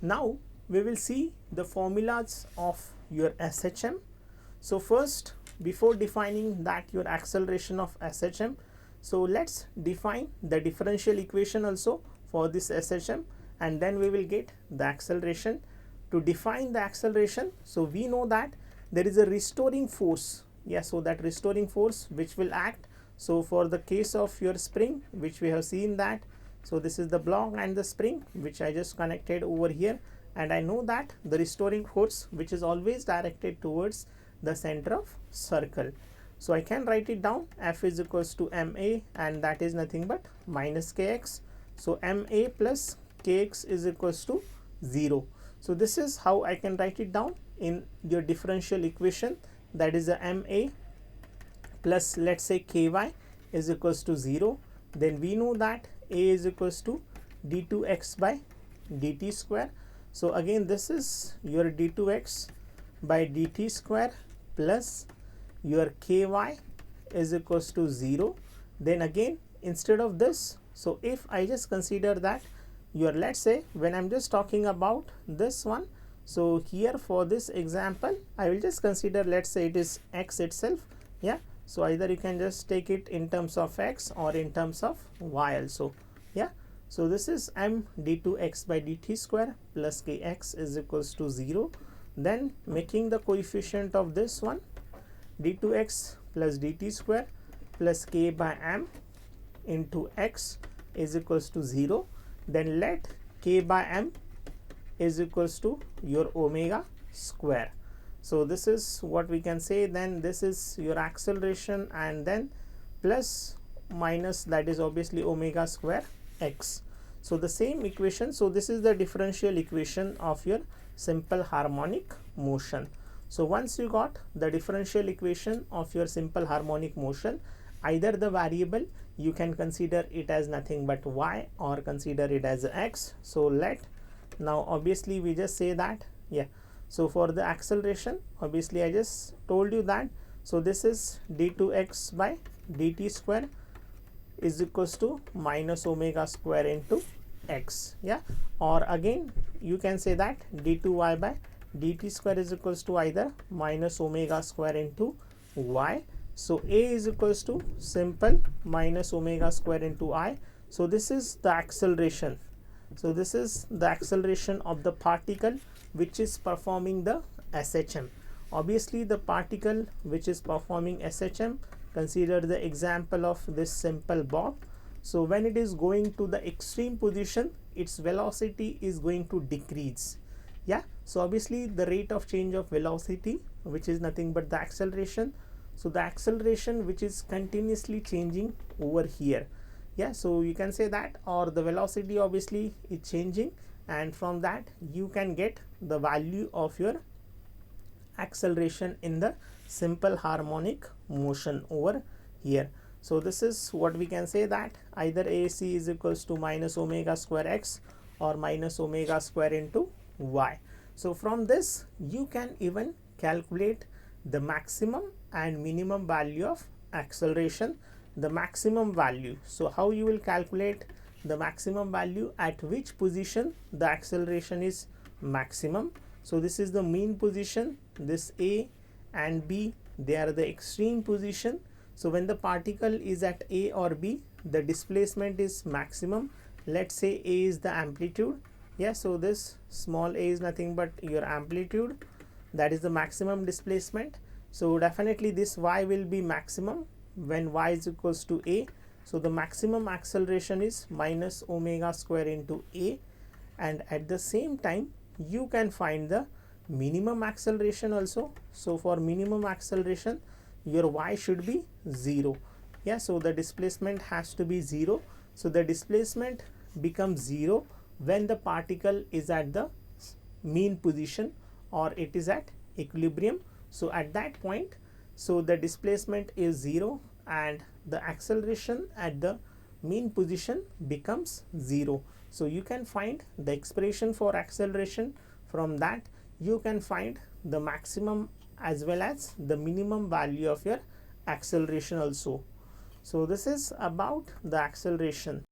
Now we will see the formulas of your SHM. So first, before defining that your acceleration of SHM, so let's define the differential equation also for this SHM, and then we will get the acceleration. To define the acceleration, so we know that there is a restoring force. Yeah, so that restoring force which will act. So for the case of your spring, which we have seen that, so this is the block and the spring which I just connected over here, and I know that the restoring force which is always directed towards the center of circle. So I can write it down, F is equals to ma, and that is nothing but minus kx. So ma plus kx is equals to 0. So this is how I can write it down in your differential equation, that is a ma plus, let's say, ky is equals to 0. Then we know that a is equals to d2x by dt square. So again this is your d2x by dt square plus your ky is equals to 0. Then again, instead of this, so if I just consider that your, let's say, when I'm just talking about this one, so here for this example I will just consider, let's say, it is x itself. Yeah, so either you can just take it in terms of x or in terms of y also. Yeah, so this is m d2x by dt square plus kx is equals to 0. Then making the coefficient of this one, d2x plus dt square plus k by m into x is equals to 0. Then let k by m is equals to your omega square. So this is what we can say. Then this is your acceleration, and then plus minus, that is obviously omega square x. So the same equation. So this is the differential equation of your simple harmonic motion. So once you got the differential equation of your simple harmonic motion, either the variable you can consider it as nothing but y, or consider it as x. So let, now obviously we just say that, yeah, so for the acceleration, obviously I just told you that, so this is d2x by dt square is equals to minus omega square into x. Yeah, or again you can say that d2y by dt square is equals to either minus omega square into y. So a is equals to simple minus omega square into I. So this is the acceleration. So this is the acceleration of the particle which is performing the SHM. Obviously the particle which is performing SHM, consider the example of this simple bob. So when it is going to the extreme position, its velocity is going to decrease. Yeah, so obviously the rate of change of velocity, which is nothing but the acceleration. So the acceleration which is continuously changing over here. Yeah, so you can say that, or the velocity obviously is changing, and from that you can get the value of your acceleration in the simple harmonic motion over here. So this is what we can say, that either AC is equals to minus omega square x or minus omega square into y. So from this you can even calculate the maximum and minimum value of acceleration. The maximum value, so how you will calculate the maximum value, at which position the acceleration is maximum. So this is the mean position, this A and B, they are the extreme position. So when the particle is at A or B, the displacement is maximum. Let's say A is the amplitude. Yeah, so this small a is nothing but your amplitude, that is the maximum displacement. So definitely this y will be maximum when y is equals to a. So the maximum acceleration is minus omega square into a, and at the same time you can find the minimum acceleration also. So for minimum acceleration your y should be 0. Yeah, so the displacement has to be 0. So the displacement becomes 0 when the particle is at the mean position or it is at equilibrium. So at that point, so the displacement is 0 and the acceleration at the mean position becomes 0. So you can find the expression for acceleration. From that you can find the maximum as well as the minimum value of your acceleration also. So this is about the acceleration.